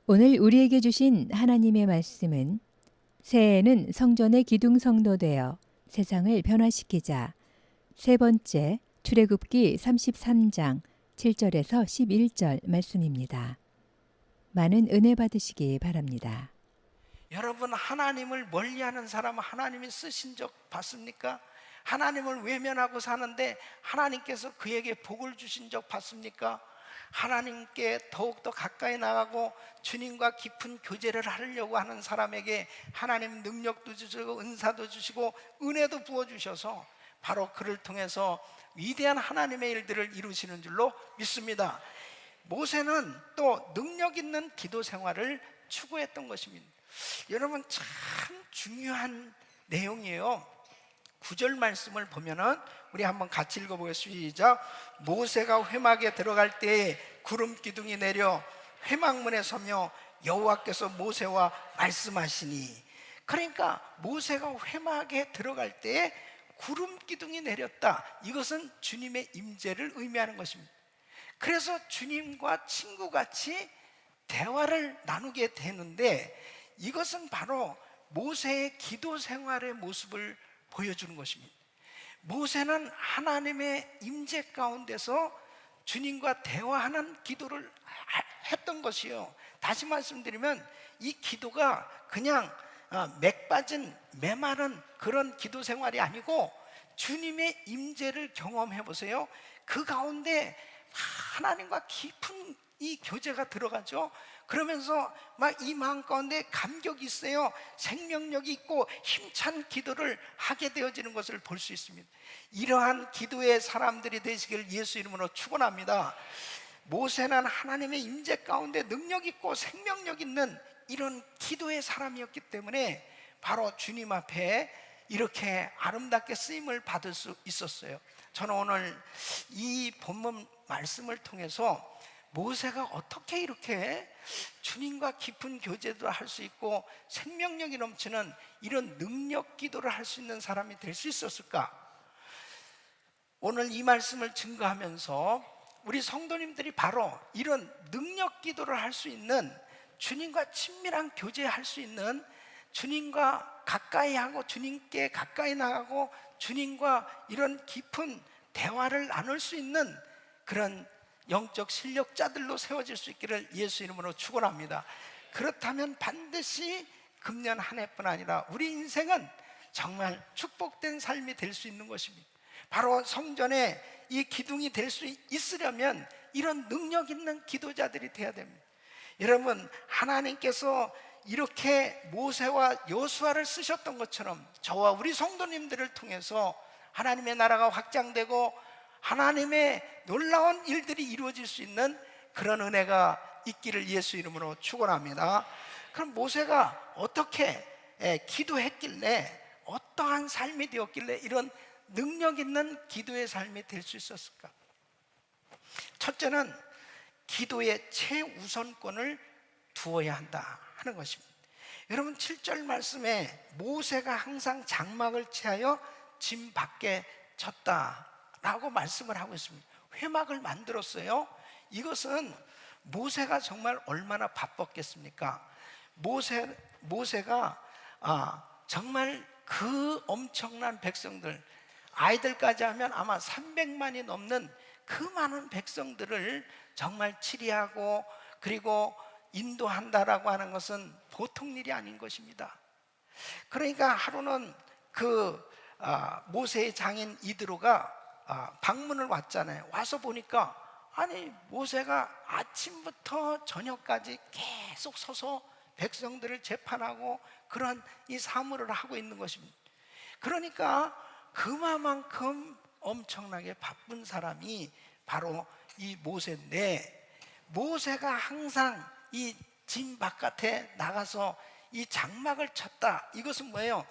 오늘 우리에게 주신 하나님의 말씀은 새해에는 성전의 기둥 성도 되어 세상을 변화시키자. 세 번째 출애굽기 33장 7절에서 11절 말씀입니다. 많은 은혜 받으시기 바랍니다. 여러분, 하나님을 멀리하는 사람 하나님이 쓰신 적 봤습니까? 하나님을 외면하고 사는데 하나님께서 그에게 복을 주신 적 봤습니까? 하나님께 더욱더 가까이 나가고 주님과 깊은 교제를 하려고 하는 사람에게 하나님 능력도 주시고 은사도 주시고 은혜도 부어주셔서 바로 그를 통해서 위대한 하나님의 일들을 이루시는 줄로 믿습니다. 모세는 또 능력 있는 기도 생활을 추구했던 것입니다. 여러분, 참 중요한 내용이에요. 9절 말씀을 보면은 우리 한번 같이 읽어보겠습니다. 시작. 모세가 회막에 들어갈 때에 구름 기둥이 내려 회막문에 서며 여호와께서 모세와 말씀하시니, 그러니까 모세가 회막에 들어갈 때에 구름 기둥이 내렸다. 이것은 주님의 임재를 의미하는 것입니다. 그래서 주님과 친구같이 대화를 나누게 되는데, 이것은 바로 모세의 기도 생활의 모습을 보여주는 것입니다. 모세는 하나님의 임재 가운데서 주님과 대화하는 기도를 했던 것이요, 다시 말씀드리면 이 기도가 그냥 맥 빠진 메마른 그런 기도 생활이 아니고 주님의 임재를 경험해 보세요. 그 가운데 하나님과 깊은 이 교제가 들어가죠. 그러면서 막 이 마음 가운데 감격이 있어요. 생명력이 있고 힘찬 기도를 하게 되어지는 것을 볼 수 있습니다. 이러한 기도의 사람들이 되시길 예수 이름으로 축원합니다. 모세는 하나님의 임재 가운데 능력 있고 생명력 있는 이런 기도의 사람이었기 때문에 바로 주님 앞에 이렇게 아름답게 쓰임을 받을 수 있었어요. 저는 오늘 이 본문 말씀을 통해서 모세가 어떻게 이렇게 주님과 깊은 교제도 할 수 있고 생명력이 넘치는 이런 능력 기도를 할 수 있는 사람이 될 수 있었을까? 오늘 이 말씀을 증거하면서 우리 성도님들이 바로 이런 능력 기도를 할 수 있는, 주님과 친밀한 교제할 수 있는, 주님과 가까이 하고 주님께 가까이 나가고 주님과 이런 깊은 대화를 나눌 수 있는 그런 영적 실력자들로 세워질 수 있기를 예수 이름으로 축원합니다. 그렇다면 반드시 금년 한 해뿐 아니라 우리 인생은 정말 축복된 삶이 될 수 있는 것입니다. 바로 성전에 이 기둥이 될 수 있으려면 이런 능력 있는 기도자들이 되어야 됩니다. 여러분, 하나님께서 이렇게 모세와 여호수아를 쓰셨던 것처럼 저와 우리 성도님들을 통해서 하나님의 나라가 확장되고 하나님의 놀라운 일들이 이루어질 수 있는 그런 은혜가 있기를 예수 이름으로 축원합니다. 그럼 모세가 어떻게 기도했길래, 어떠한 삶이 되었길래 이런 능력 있는 기도의 삶이 될 수 있었을까? 첫째는 기도의 최우선권을 두어야 한다 하는 것입니다. 여러분, 7절 말씀에 모세가 항상 장막을 취하여 짐 밖에 쳤다라고 말씀을 하고 있습니다. 회막을 만들었어요. 이것은 모세가 정말 얼마나 바빴겠습니까? 모세가 정말 그 엄청난 백성들, 아이들까지 하면 아마 300만이 넘는 그 많은 백성들을 정말 치리하고 그리고 인도한다라고 하는 것은 보통 일이 아닌 것입니다. 그러니까 하루는 모세의 장인 이드로가 방문을 왔잖아요. 와서 보니까 아니, 모세가 아침부터 저녁까지 계속 서서 백성들을 재판하고 그런 이 사물을 하고 있는 것입니다. 그러니까 그만큼 엄청나게 바쁜 사람이 바로 이 모세인데, 모세가 항상 이 짐 바깥에 나가서 이 장막을 쳤다. 이것은 뭐예요?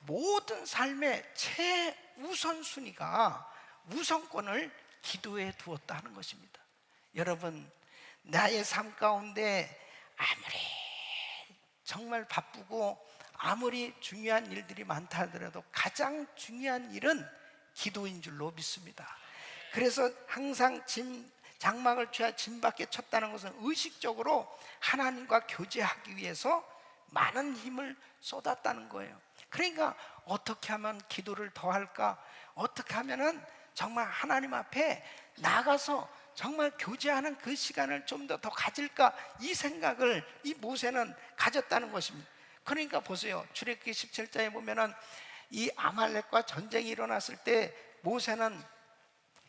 모든 삶의 최우선순위가, 우선권을 기도에 두었다 하는 것입니다. 여러분, 나의 삶 가운데 아무리 정말 바쁘고 아무리 중요한 일들이 많다 하더라도 가장 중요한 일은 기도인 줄로 믿습니다. 그래서 항상 장막을 죄와 진밖에 쳤다는 것은 의식적으로 하나님과 교제하기 위해서 많은 힘을 쏟았다는 거예요. 그러니까 어떻게 하면 기도를 더 할까? 어떻게 하면은 정말 하나님 앞에 나가서 정말 교제하는 그 시간을 좀 더 가질까? 이 생각을 이 모세는 가졌다는 것입니다. 그러니까 보세요. 출애굽기 17장에 보면은 이 아말렉과 전쟁이 일어났을 때 모세는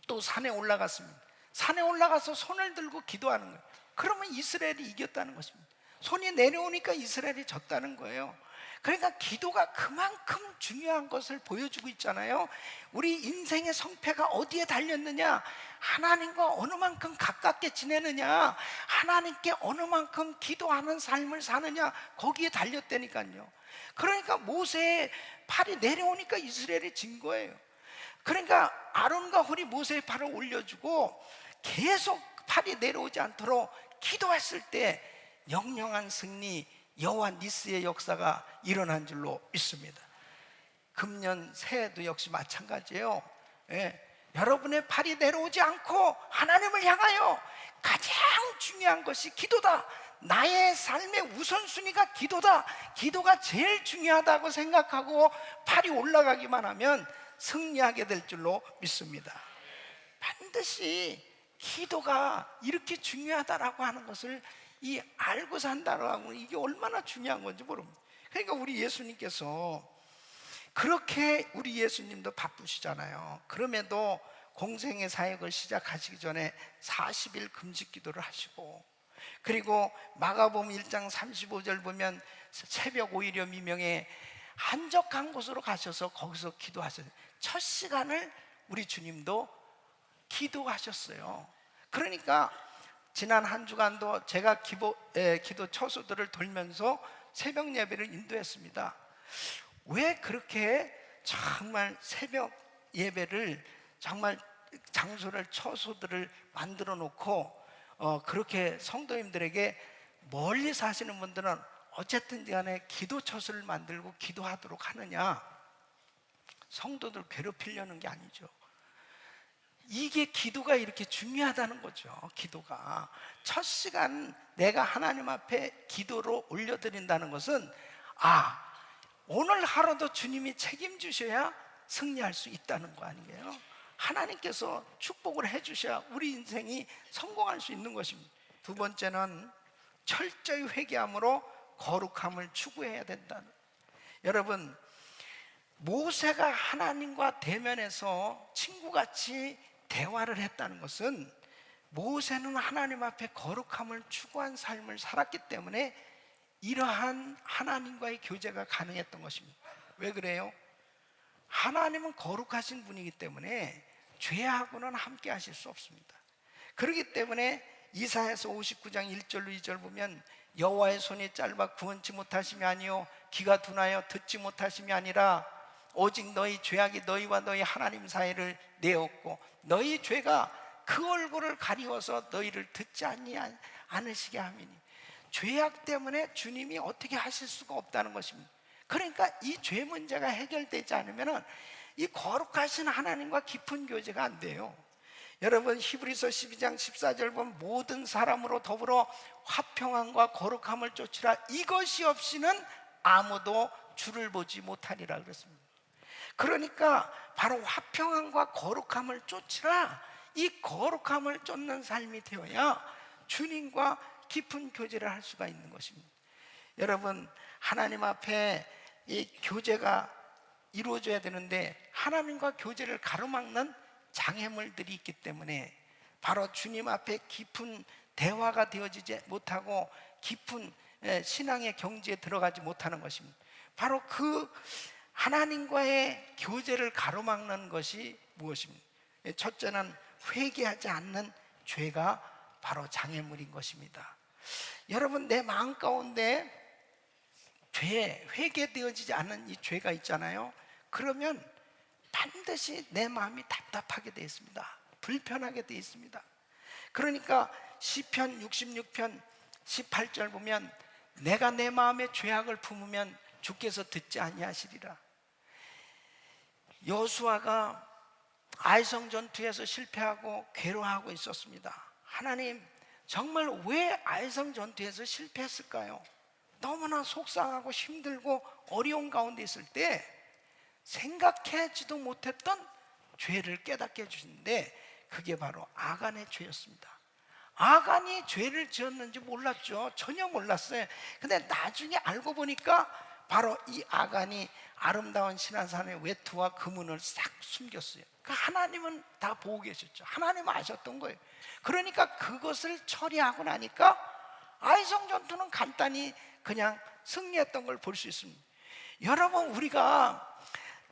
또 산에 올라갔습니다. 산에 올라가서 손을 들고 기도하는 거예요. 그러면 이스라엘이 이겼다는 것입니다. 손이 내려오니까 이스라엘이 졌다는 거예요. 그러니까 기도가 그만큼 중요한 것을 보여주고 있잖아요. 우리 인생의 성패가 어디에 달렸느냐? 하나님과 어느 만큼 가깝게 지내느냐, 하나님께 어느 만큼 기도하는 삶을 사느냐, 거기에 달렸다니까요. 그러니까 모세의 팔이 내려오니까 이스라엘이 진 거예요. 그러니까 아론과 홀이 모세의 팔을 올려주고 계속 팔이 내려오지 않도록 기도했을 때 영영한 승리, 여호와 니스의 역사가 일어난 줄로 믿습니다. 금년 새해도 역시 마찬가지예요. 예. 여러분의 팔이 내려오지 않고 하나님을 향하여 가장 중요한 것이 기도다. 나의 삶의 우선순위가 기도다. 기도가 제일 중요하다고 생각하고 팔이 올라가기만 하면 승리하게 될 줄로 믿습니다. 반드시 기도가 이렇게 중요하다라고 하는 것을 알고 산다라고, 이게 얼마나 중요한 건지 모릅니다. 그러니까 우리 예수님께서, 그렇게 우리 예수님도 바쁘시잖아요. 그럼에도 공생의 사역을 시작하시기 전에 40일 금식 기도를 하시고, 그리고 마가복음 1장 35절 보면 새벽 5일여 미명에 한적한 곳으로 가셔서 거기서 기도하셨어요. 첫 시간을 우리 주님도 기도하셨어요. 그러니까 지난 한 주간도 제가 기도 처소들을 돌면서 새벽 예배를 인도했습니다. 왜 그렇게 정말 새벽 예배를, 정말 장소를, 처소들을 만들어 놓고 그렇게 성도님들에게 멀리 사시는 분들은 어쨌든 간에 기도 처소를 만들고 기도하도록 하느냐? 성도들 괴롭히려는 게 아니죠. 이게 기도가 이렇게 중요하다는 거죠. 기도가 첫 시간 내가 하나님 앞에 기도로 올려드린다는 것은, 오늘 하루도 주님이 책임주셔야 승리할 수 있다는 거 아니에요? 하나님께서 축복을 해주셔야 우리 인생이 성공할 수 있는 것입니다. 두 번째는 철저히 회개함으로 거룩함을 추구해야 된다는. 여러분, 모세가 하나님과 대면해서 친구같이 대화를 했다는 것은, 모세는 하나님 앞에 거룩함을 추구한 삶을 살았기 때문에 이러한 하나님과의 교제가 가능했던 것입니다. 왜 그래요? 하나님은 거룩하신 분이기 때문에 죄하고는 함께 하실 수 없습니다. 그렇기 때문에 이사야서 59장 1절로 2절 보면, 여호와의 손이 짧아 구원치 못하심이 아니요 귀가 둔하여 듣지 못하심이 아니라 오직 너희 죄악이 너희와 너희 하나님 사이를 내었고 너희 죄가 그 얼굴을 가리워서 너희를 듣지 않으시게 함이니. 죄악 때문에 주님이 어떻게 하실 수가 없다는 것입니다. 그러니까 이 죄 문제가 해결되지 않으면 이 거룩하신 하나님과 깊은 교제가 안 돼요. 여러분, 히브리서 12장 14절 보면 모든 사람으로 더불어 화평함과 거룩함을 쫓으라. 이것이 없이는 아무도 주를 보지 못하리라 그랬습니다. 그러니까 바로 화평함과 거룩함을 쫓으라. 이 거룩함을 쫓는 삶이 되어야 주님과 깊은 교제를 할 수가 있는 것입니다. 여러분, 하나님 앞에 이 교제가 이루어져야 되는데 하나님과 교제를 가로막는 장애물들이 있기 때문에 바로 주님 앞에 깊은 대화가 되어지지 못하고 깊은 신앙의 경지에 들어가지 못하는 것입니다. 바로 그 하나님과의 교제를 가로막는 것이 무엇입니까? 첫째는 회개하지 않는 죄가 바로 장애물인 것입니다. 여러분, 내 마음 가운데 회개되어지지 않는 이 죄가 있잖아요. 그러면 반드시 내 마음이 답답하게 되어 있습니다. 불편하게 되어 있습니다. 그러니까 시편 66편 18절 보면, 내가 내 마음에 죄악을 품으면 주께서 듣지 아니하시리라. 여호수아가 아이성 전투에서 실패하고 괴로워하고 있었습니다. 하나님 정말 왜 아이성 전투에서 실패했을까요? 너무나 속상하고 힘들고 어려운 가운데 있을 때 생각하지도 못했던 죄를 깨닫게 해주시는데, 그게 바로 아간의 죄였습니다. 아간이 죄를 지었는지 몰랐죠. 전혀 몰랐어요. 근데 나중에 알고 보니까 바로 이 아간이 아름다운 시내산의 외투와 금은을 싹 숨겼어요. 하나님은 다 보고 계셨죠. 하나님은 아셨던 거예요. 그러니까 그것을 처리하고 나니까 아이성 전투는 간단히 그냥 승리했던 걸 볼 수 있습니다. 여러분, 우리가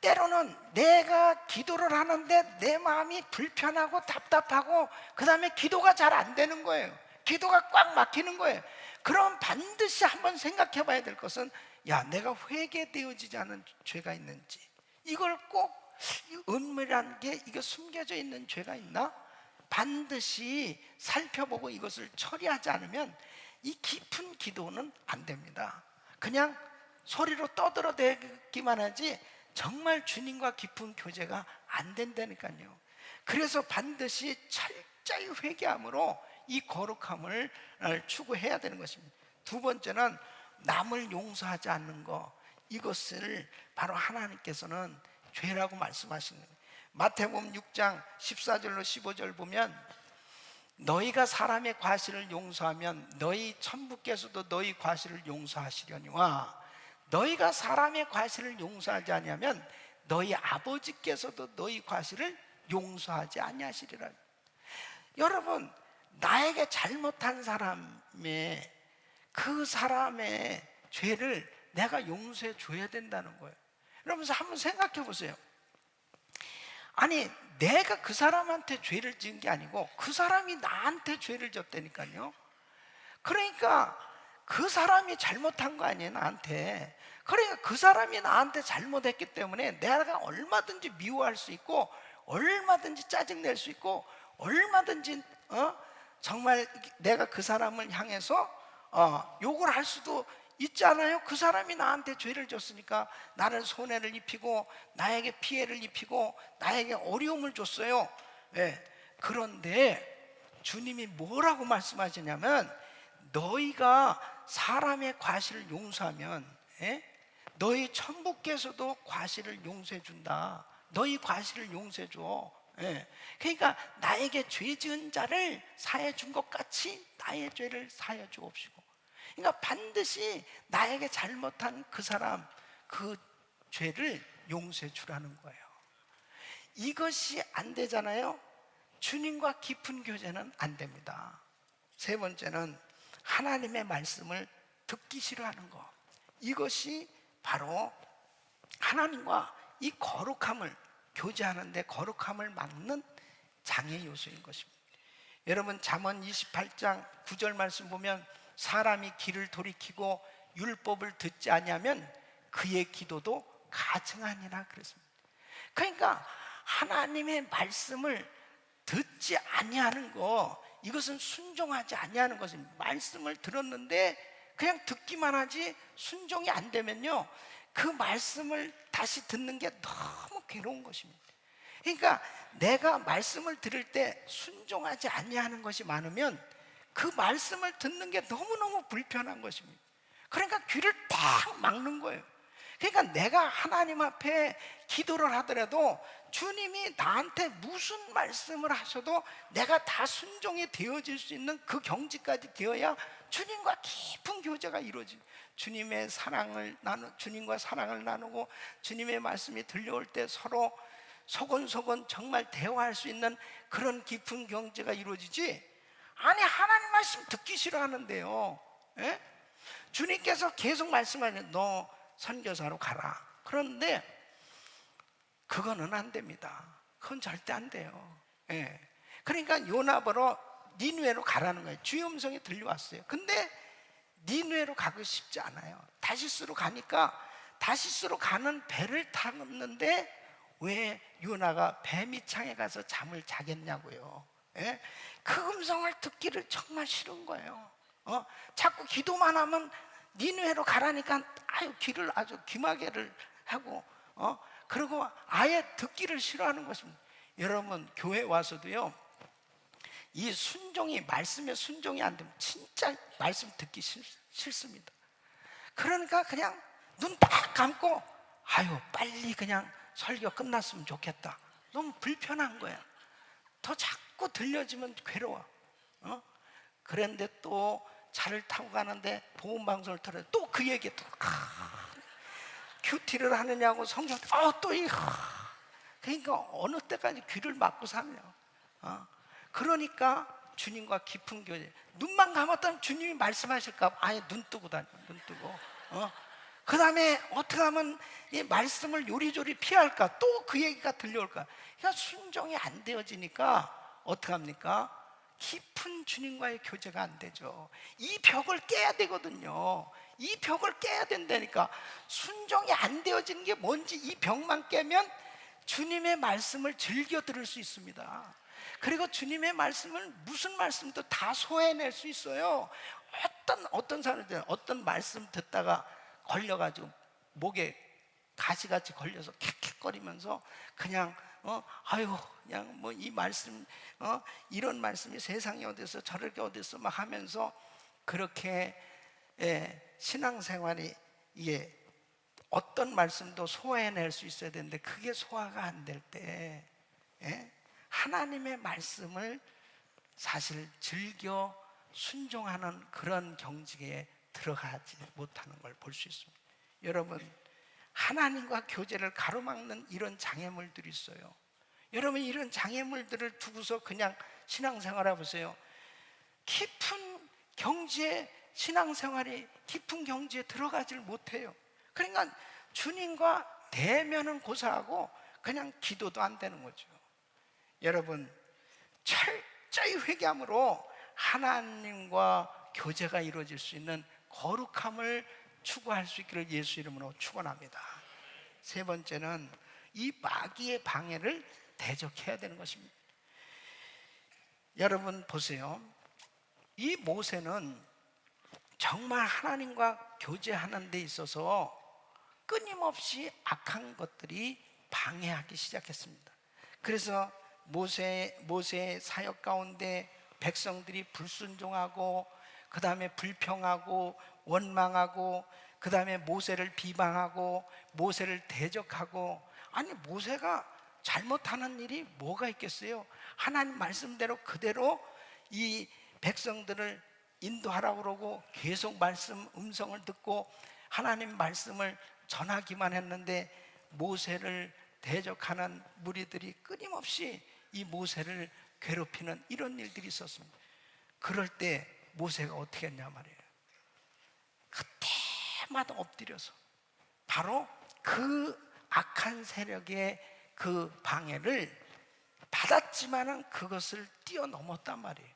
때로는 내가 기도를 하는데 내 마음이 불편하고 답답하고 그 다음에 기도가 잘 안 되는 거예요. 기도가 꽉 막히는 거예요. 그럼 반드시 한번 생각해 봐야 될 것은, 야, 내가 회개되어지지 않은 죄가 있는지, 이걸 꼭 은밀한 게 이거 숨겨져 있는 죄가 있나? 반드시 살펴보고 이것을 처리하지 않으면 이 깊은 기도는 안 됩니다. 그냥 소리로 떠들어대기만 하지 정말 주님과 깊은 교제가 안 된다니까요. 그래서 반드시 철저히 회개함으로 이 거룩함을 추구해야 되는 것입니다. 두 번째는 남을 용서하지 않는 것, 이것을 바로 하나님께서는 죄라고 말씀하시는 거예요. 마태복음 6장 14절로 15절 보면, 너희가 사람의 과실을 용서하면 너희 천부께서도 너희 과실을 용서하시려니와, 너희가 사람의 과실을 용서하지 아니하면 너희 아버지께서도 너희 과실을 용서하지 아니하시리라. 여러분, 나에게 잘못한 사람의 그 사람의 죄를 내가 용서해 줘야 된다는 거예요. 여러분, 한번 생각해 보세요. 아니, 내가 그 사람한테 죄를 지은 게 아니고 그 사람이 나한테 죄를 졌다니까요. 그러니까 그 사람이 잘못한 거 아니에요, 나한테. 그러니까 그 사람이 나한테 잘못했기 때문에 내가 얼마든지 미워할 수 있고, 얼마든지 짜증낼 수 있고, 얼마든지 정말 내가 그 사람을 향해서 욕을 할 수도 있잖아요. 그 사람이 나한테 죄를 졌으니까 나를 손해를 입히고 나에게 피해를 입히고 나에게 어려움을 줬어요. 네. 그런데 주님이 뭐라고 말씀하시냐면, 너희가 사람의 과실을 용서하면 너희 천부께서도 과실을 용서해 준다. 너희 과실을 용서해 줘. 그러니까 나에게 죄 지은 자를 사해 준 것 같이 나의 죄를 사해 주옵시고, 그러니까 반드시 나에게 잘못한 그 사람, 그 죄를 용서해 주라는 거예요. 이것이 안 되잖아요. 주님과 깊은 교제는 안 됩니다. 세 번째는 하나님의 말씀을 듣기 싫어하는 것. 이것이 바로 하나님과 이 거룩함을 교제하는데 거룩함을 막는 장애 요소인 것입니다. 여러분, 잠언 28장 9절 말씀 보면, 사람이 길을 돌이키고 율법을 듣지 아니하면 그의 기도도 가증하니라 그랬습니다. 그러니까 하나님의 말씀을 듣지 아니하는 거, 이것은 순종하지 아니하는 것입니다. 말씀을 들었는데 그냥 듣기만 하지 순종이 안 되면요, 그 말씀을 다시 듣는 게 너무 괴로운 것입니다. 그러니까 내가 말씀을 들을 때 순종하지 아니하는 것이 많으면 그 말씀을 듣는 게 너무너무 불편한 것입니다. 그러니까 귀를 딱 막는 거예요. 그러니까 내가 하나님 앞에 기도를 하더라도 주님이 나한테 무슨 말씀을 하셔도 내가 다 순종이 되어질 수 있는 그 경지까지 되어야 주님과 깊은 교제가 이루어지. 주님과 사랑을 나누고 주님의 말씀이 들려올 때 서로 소곤소곤 정말 대화할 수 있는 그런 깊은 경제가 이루어지지. 아니, 하나님 말씀 듣기 싫어하는데요. 예? 주님께서 계속 말씀하시는, 너 선교사로 가라. 그런데 그거는 안 됩니다. 그건 절대 안 돼요. 예. 그러니까 요나 보러 니느웨로 가라는 거예요. 주의 음성이 들려왔어요. 근데 니느웨로 가고 싶지 않아요. 다시스로 가니까 다시스로 가는 배를 탔는데 왜 요나가 배 밑창에 가서 잠을 자겠냐고요. 예? 그 음성을 듣기를 정말 싫은 거예요. 자꾸 기도만 하면 니느웨로 가라니까 귀를 아주 귀마개를 하고 그리고 아예 듣기를 싫어하는 것입니다. 여러분, 교회 와서도요, 이 순종이, 말씀에 순종이 안 되면 진짜 말씀 듣기 싫습니다. 그러니까 그냥 눈 딱 감고 아유 빨리 그냥 설교 끝났으면 좋겠다. 너무 불편한 거야. 더 자꾸 들려지면 괴로워. 그런데 또 차를 타고 가는데 보험방송을 틀어요. 또 그 얘기 또 큐티를 하느냐고 성경 또이 그러니까 어느 때까지 귀를 막고 사냐. 그러니까 주님과 깊은 교제. 눈만 감았다면 주님이 말씀하실까 봐 아예 눈 뜨고 다녀. 눈 뜨고. 그 다음에 어떻게 하면 이 말씀을 요리조리 피할까? 또 그 얘기가 들려올까? 그러니까 순종이 안 되어지니까 어떻게 합니까? 깊은 주님과의 교제가 안 되죠. 이 벽을 깨야 되거든요. 이 벽을 깨야 된다니까. 순종이 안 되어지는 게 뭔지 이 벽만 깨면 주님의 말씀을 즐겨 들을 수 있습니다. 그리고 주님의 말씀을 무슨 말씀도 다 소화해낼 수 있어요. 어떤 사람들 어떤 말씀 듣다가 걸려가지고 목에 가시같이 걸려서 킥킥거리면서 그냥 아유 그냥 뭐 이 말씀 이런 말씀이 세상에 어디서 저렇게 어디서 막 하면서 그렇게 신앙생활이 이게 어떤 말씀도 소화해낼 수 있어야 되는데 그게 소화가 안 될 때 하나님의 말씀을 사실 즐겨 순종하는 그런 경지에 들어가지 못하는 걸 볼 수 있습니다. 여러분 하나님과 교제를 가로막는 이런 장애물들이 있어요. 여러분 이런 장애물들을 두고서 그냥 신앙생활 해보세요. 깊은 경지에 신앙생활이 깊은 경지에 들어가질 못해요. 그러니까 주님과 대면은 고사하고 그냥 기도도 안 되는 거죠. 여러분 철저히 회개함으로 하나님과 교제가 이루어질 수 있는 거룩함을 추구할 수 있기를 예수 이름으로 축원합니다. 세 번째는 이 마귀의 방해를 대적해야 되는 것입니다. 여러분 보세요. 이 모세는 정말 하나님과 교제하는 데 있어서 끊임없이 악한 것들이 방해하기 시작했습니다. 그래서 모세의 사역 가운데 백성들이 불순종하고 그 다음에 불평하고 원망하고 그 다음에 모세를 비방하고 모세를 대적하고 아니 모세가 잘못하는 일이 뭐가 있겠어요? 하나님 말씀대로 그대로 이 백성들을 인도하라고 그러고 계속 말씀 음성을 듣고 하나님 말씀을 전하기만 했는데 모세를 대적하는 무리들이 끊임없이 이 모세를 괴롭히는 이런 일들이 있었습니다. 그럴 때 모세가 어떻게 했냐 말이에요. 그때마다 엎드려서 바로 그 악한 세력의 그 방해를 받았지만은 그것을 뛰어넘었단 말이에요.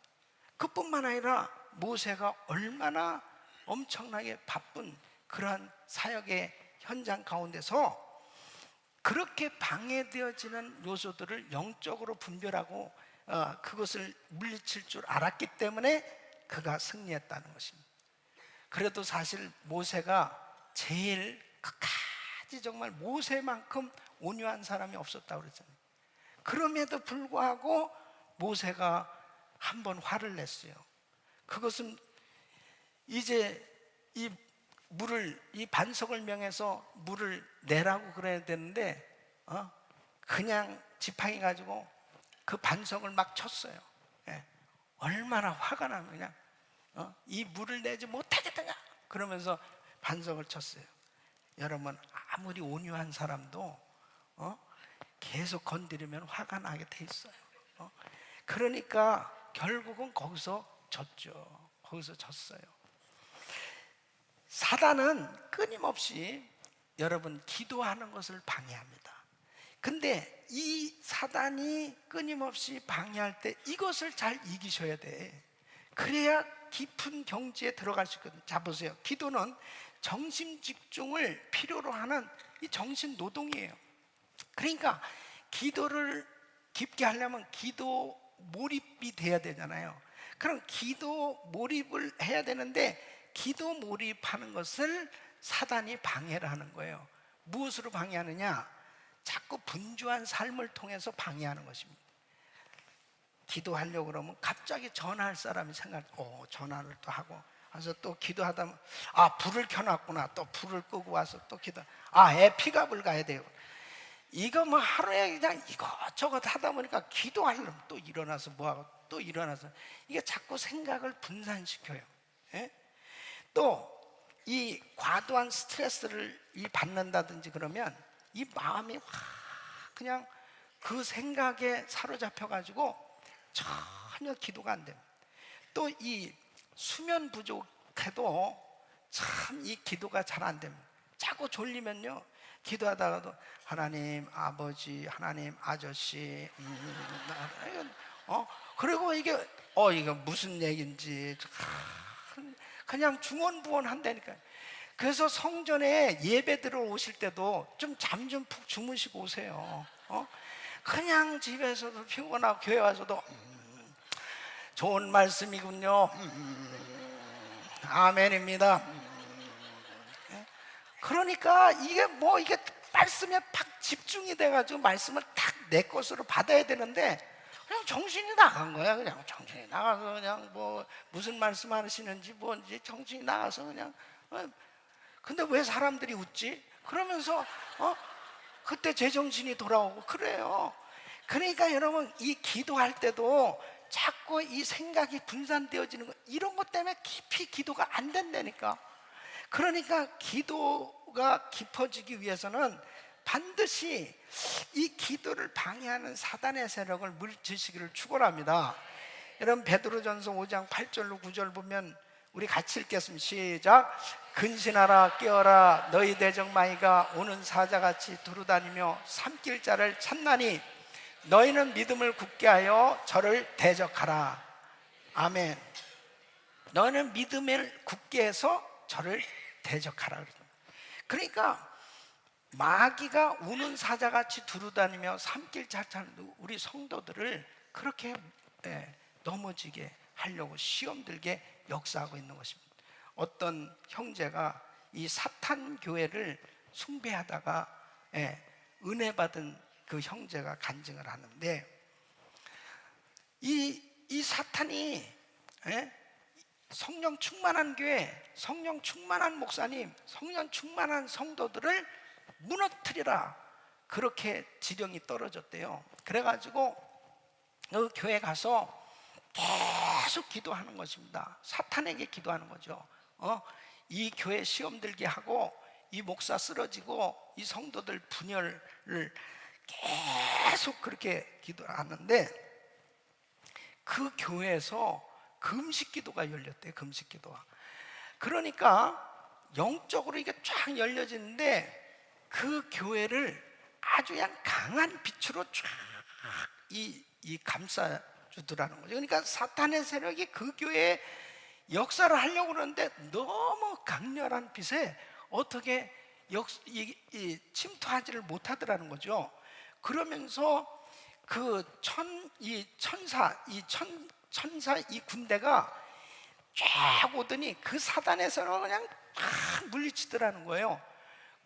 그뿐만 아니라 모세가 얼마나 엄청나게 바쁜 그러한 사역의 현장 가운데서 그렇게 방해되어지는 요소들을 영적으로 분별하고 그것을 물리칠 줄 알았기 때문에 그가 승리했다는 것입니다. 그래도 사실 모세가 제일 끝까지 정말 모세만큼 온유한 사람이 없었다고 그랬잖아요. 그럼에도 불구하고 모세가 한 번 화를 냈어요. 그것은 이제 이 반석을 명해서 물을 내라고 그래야 되는데 그냥 지팡이 가지고 그 반석을 막 쳤어요. 얼마나 화가 나면 그냥 이 물을 내지 못하겠다냐 그러면서 반석을 쳤어요. 여러분 아무리 온유한 사람도 계속 건드리면 화가 나게 돼 있어요. 그러니까 결국은 거기서 졌죠. 거기서 졌어요. 사단은 끊임없이 여러분 기도하는 것을 방해합니다. 근데 이 사단이 끊임없이 방해할 때 이것을 잘 이기셔야 돼. 그래야 깊은 경지에 들어갈 수 있거든요. 자 보세요. 기도는 정신 집중을 필요로 하는 이 정신 노동이에요. 그러니까 기도를 깊게 하려면 기도 몰입이 돼야 되잖아요. 그럼 기도 몰입을 해야 되는데 기도 몰입하는 것을 사단이 방해를 하는 거예요. 무엇으로 방해하느냐? 자꾸 분주한 삶을 통해서 방해하는 것입니다. 기도하려고 그러면 갑자기 전화할 사람이 전화를 또 하고 와서 또 기도하다 보면 불을 켜놨구나, 또 불을 끄고 와서 또 애 픽업을 가야 돼요. 이거 뭐 하루에 그냥 이것저것 하다 보니까 기도하려면 또 일어나서 뭐하고 또 일어나서, 이게 자꾸 생각을 분산시켜요. 예? 또 이 과도한 스트레스를 받는다든지 그러면 이 마음이 그냥 그 생각에 사로잡혀 가지고 전혀 기도가 안 됩니다. 또 이 수면 부족해도 참 이 기도가 잘 안 됩니다. 자꾸 졸리면요, 기도하다가도 하나님 아버지, 하나님 아저씨, 그리고 이게 무슨 얘기인지 그냥 중언부언한다니까요. 그래서 성전에 예배 들어오실 때도 좀 잠 좀 푹 주무시고 오세요. 그냥 집에서도 피곤하고 교회 와서도 좋은 말씀이군요, 아멘입니다. 그러니까 이게 말씀에 팍 집중이 돼가지고 말씀을 딱 내 것으로 받아야 되는데 그냥 정신이 나간 거야. 그냥 정신이 나가서 그냥 무슨 말씀 하시는지 뭔지 정신이 나가서 그냥 근데 왜 사람들이 웃지? 그러면서 그때 제정신이 돌아오고 그래요. 그러니까 여러분, 이 기도할 때도 자꾸 이 생각이 분산되어지는 거, 이런 것 때문에 깊이 기도가 안 된다니까. 그러니까 기도가 깊어지기 위해서는 반드시 이 기도를 방해하는 사단의 세력을 물리치시기를 축원합니다. 여러분, 베드로전서 5장 8절로 9절 보면 우리 같이 읽겠습니다. 시작. 근신하라, 깨어라, 너희 대적마귀가 오는 사자같이 두루다니며 삼킬 자를 찾나니 너희는 믿음을 굳게 하여 저를 대적하라. 아멘. 너희는 믿음을 굳게 해서 저를 대적하라. 그러니까 마귀가 우는 사자같이 두루다니며 삼킬 자처럼 우리 성도들을 그렇게 넘어지게 하려고 시험 들게 역사하고 있는 것입니다. 어떤 형제가 이 사탄 교회를 숭배하다가 은혜 받은 그 형제가 간증을 하는데, 이 사탄이 성령 충만한 교회, 성령 충만한 목사님, 성령 충만한 성도들을 무너뜨리라, 그렇게 지령이 떨어졌대요. 그래가지고 그 교회 가서 계속 기도하는 것입니다. 사탄에게 기도하는 거죠. 이 교회 시험 들게 하고, 이 목사 쓰러지고, 이 성도들 분열을 계속 그렇게 기도하는데, 그 교회에서 금식 기도가 열렸대요. 금식 기도가. 그러니까 영적으로 이게 쫙 열려지는데, 그 교회를 아주 그냥 강한 빛으로 쫙 감싸주더라는 거죠. 그러니까 사탄의 세력이 그 교회에 역사를 하려고 그러는데 너무 강렬한 빛에 어떻게 침투하지를 못하더라는 거죠. 그러면서 천사 이 군대가 쫙 오더니 그 사단의 세력을 그냥 팍 물리치더라는 거예요.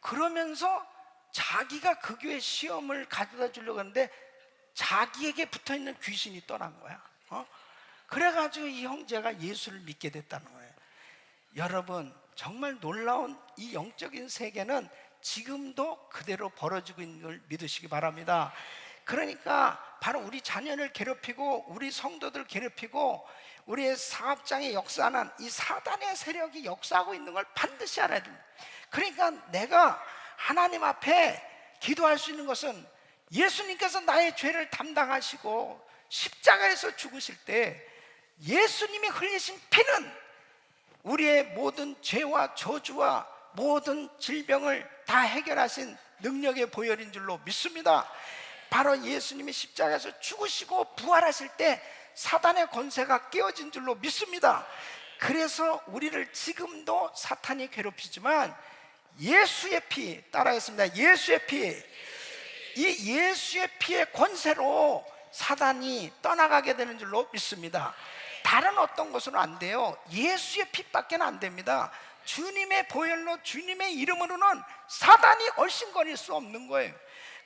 그러면서 자기가 그 교회 시험을 가져다 주려고 하는데 자기에게 붙어있는 귀신이 떠난 거야. 그래가지고 이 형제가 예수를 믿게 됐다는 거예요. 여러분, 정말 놀라운 이 영적인 세계는 지금도 그대로 벌어지고 있는 걸 믿으시기 바랍니다. 그러니까 바로 우리 자녀를 괴롭히고 우리 성도들 괴롭히고 우리의 사업장에 역사하는 이 사단의 세력이 역사하고 있는 걸 반드시 알아야 됩니다. 그러니까 내가 하나님 앞에 기도할 수 있는 것은 예수님께서 나의 죄를 담당하시고 십자가에서 죽으실 때 예수님이 흘리신 피는 우리의 모든 죄와 저주와 모든 질병을 다 해결하신 능력의 보혈인 줄로 믿습니다. 바로 예수님이 십자가에서 죽으시고 부활하실 때 사단의 권세가 깨어진 줄로 믿습니다. 그래서 우리를 지금도 사탄이 괴롭히지만 예수의 피, 따라하겠습니다. 예수의 피, 이 예수의 피의 권세로 사단이 떠나가게 되는 줄로 믿습니다. 다른 어떤 것은 안 돼요. 예수의 피밖에 안 됩니다. 주님의 보혈로, 주님의 이름으로는 사단이 얼씬거릴 수 없는 거예요.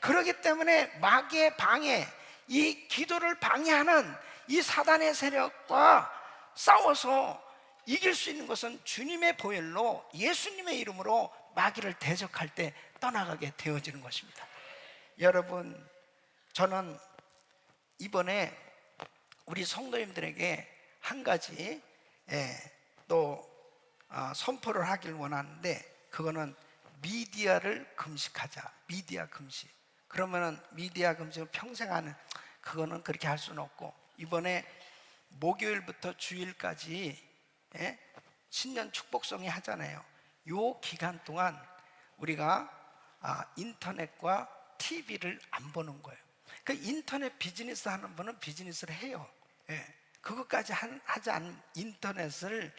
그렇기 때문에 마귀의 방해, 이 기도를 방해하는 이 사단의 세력과 싸워서 이길 수 있는 것은 주님의 보혈로 예수님의 이름으로 마귀를 대적할 때 떠나가게 되어지는 것입니다. 여러분, 저는 이번에 우리 성도님들에게 한 가지 또 선포를 하길 원하는데, 그거는 미디어를 금식하자. 미디어 금식. 그러면은 미디어 금식은 평생 하는, 그거는 그렇게 할 수는 없고, 이번에 목요일부터 주일까지 신년 축복성이 하잖아요. 요 기간 동안 우리가 인터넷과 TV를 안 보는 거예요. 그 인터넷 비즈니스 하는 분은 비즈니스를 해요. 그것까지 하지 않은 인터넷을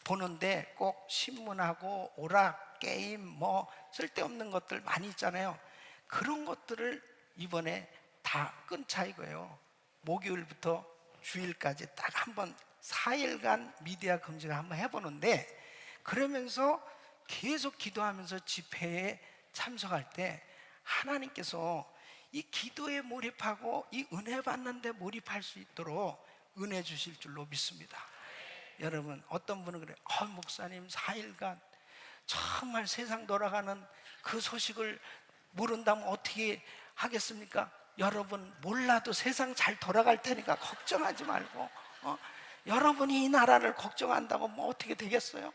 보는데 꼭 신문하고 오락, 게임, 뭐 쓸데없는 것들 많이 있잖아요. 그런 것들을 이번에 다 끊자 이거예요. 목요일부터 주일까지 딱 한번 4일간 미디어 금지를 한번 해보는데, 그러면서 계속 기도하면서 집회에 참석할 때 하나님께서 이 기도에 몰입하고 이 은혜 받는데 몰입할 수 있도록 은혜 주실 줄로 믿습니다. 여러분, 어떤 분은 그래요. 목사님 4일간 정말 세상 돌아가는 그 소식을 모른다면 어떻게 하겠습니까? 여러분, 몰라도 세상 잘 돌아갈 테니까 걱정하지 말고, 여러분이 이 나라를 걱정한다고 뭐 어떻게 되겠어요?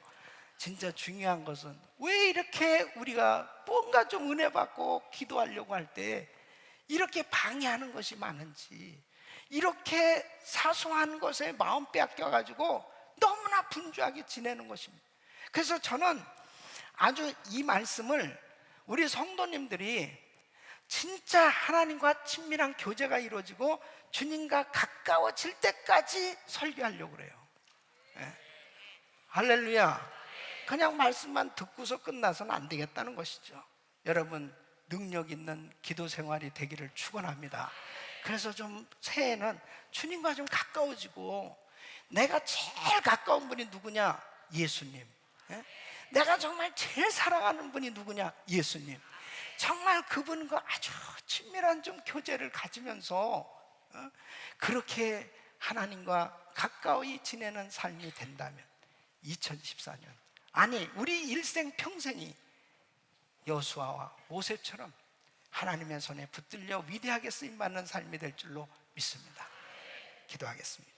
진짜 중요한 것은 왜 이렇게 우리가 뭔가 좀 은혜 받고 기도하려고 할 때 이렇게 방해하는 것이 많은지, 이렇게 사소한 것에 마음 빼앗겨가지고 너무나 분주하게 지내는 것입니다. 그래서 저는 아주 이 말씀을 우리 성도님들이 진짜 하나님과 친밀한 교제가 이루어지고 주님과 가까워질 때까지 설교하려고 그래요. 할렐루야. 그냥 말씀만 듣고서 끝나서는 안 되겠다는 것이죠. 여러분, 능력 있는 기도 생활이 되기를 축원합니다. 그래서 좀 새해에는 주님과 좀 가까워지고, 내가 제일 가까운 분이 누구냐? 예수님. 내가 정말 제일 사랑하는 분이 누구냐? 예수님. 정말 그분과 아주 친밀한 좀 교제를 가지면서 그렇게 하나님과 가까이 지내는 삶이 된다면 2014년, 아니 우리 일생 평생이 여호수아와 모세처럼 하나님의 손에 붙들려 위대하게 쓰임받는 삶이 될 줄로 믿습니다. 기도하겠습니다.